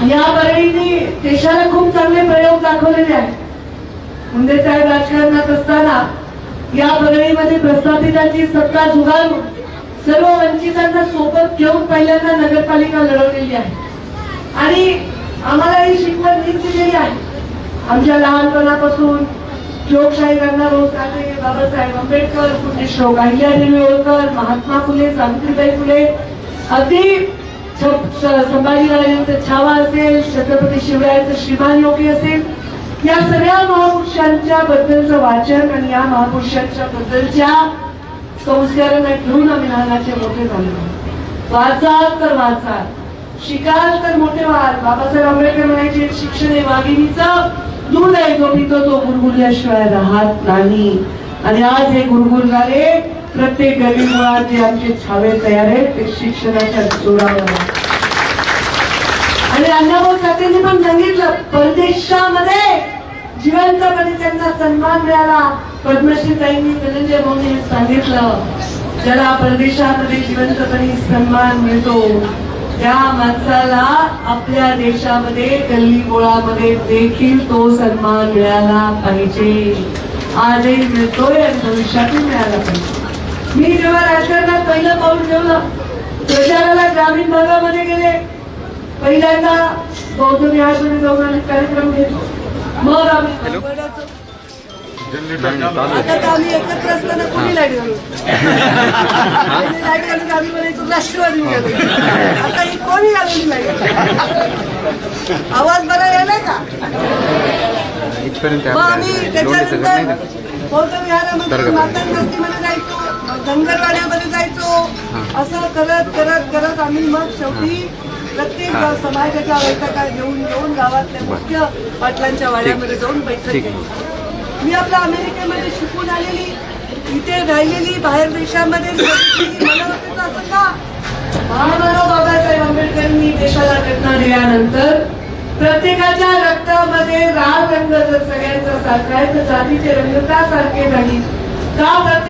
या परळीने देशाला खूप चांगले प्रयोग दाखवलेले आहेत. मुंडे साहेब राजकारणात असताना या परळीमध्ये प्रस्थापितांची सत्ता झुगारून सर्व वंचितांना सोबत घेऊन पहिल्यांदा नगरपालिका लढवलेली आहे आणि आम्हाला ही शिकवण हीच दिलेली आहे. आमच्या लहानपणापासून लोकशाही करणार रोजगारे बाबासाहेब आंबेडकर, पुण्यश्लोक अहिल्यादेवी होळकर, महात्मा फुले, सावित्रीबाई फुले, अगदी संभाजीराजांचा छावा असेल, छत्रपती शिवरायांचं श्रीमान योगी असेल, या सगळ्या महापुरुषांच्या बद्दलचं वाचन आणि या महापुरुषांच्या बद्दलच्या संस्कारांना घेऊन आम्ही लहानाचे मोठे झालो. वाचाल तर वाचाल, शिकाल तर मोठे व्हाल. बाबासाहेब आंबेडकर म्हणायचे शिक्षण हे वाघिणीचं दूध आहे, जो पितो तो गुरगुरल्याशिवाय राहत नाही. आणि आज हे गुरगुरणारे प्रत्येक गरीब मुळात जे आमचे छावे तयार आहेत ते शिक्षणाच्या जोरावर. आणि अण्णाभाऊ साठेंनी पण सांगितलं, परदेशामध्ये जिवंतपणे त्यांना सन्मान मिळाला. पद्मश्री ताईंनी धनंजय भाऊंनी सांगितलं, ज्याला परदेशामध्ये जिवंतपणे सन्मान मिळतो त्या माणसाला आपल्या देशामध्ये गल्ली गोळामध्ये देखील तो सन्मान मिळाला पाहिजे. आजही मिळतोय आणि भविष्यातही मिळाला पाहिजे. मी जेव्हा राजकारणात पहिलं पाऊल ठेवलं, प्रचाराला ग्रामीण भागामध्ये गेले, पहिल्यांदा बौद्ध विहारमध्ये जाऊन आम्ही कार्यक्रम घेतो. मग आम्ही आता आम्ही एकत्र असताना कोणी लाईट घालू लाईट घालून आम्ही म्हणायचो राष्ट्रवादी घालू. आता ही कोणी घालवली लाईट? आवाज बरा यायलाय का? मग आम्ही त्याच्यानंतर बौद्ध विहारामध्ये मातांगस्तीमध्ये जायचो, धनगरवाड्यामध्ये जायचो. असं करत करत करत आम्ही मग शेवटी प्रत्येक समाजाच्या बैठका घेऊन गावातल्या मुख्य पाटलांच्या वाड्यामध्ये जाऊन बैठक घेऊ. मी आपल्या अमेरिकेमध्ये शिकून आलेली, इथे राहिलेली, बाहेर देशामध्ये मला वाटतं असं का महामानव बाबासाहेब आंबेडकरांनी देशाला घटना दिल्यानंतर प्रत्येकाच्या रक्तामध्ये लाल रंग जर सगळ्यांचा सारखा आहे तर जातीचे रंग का सारखे नाही का?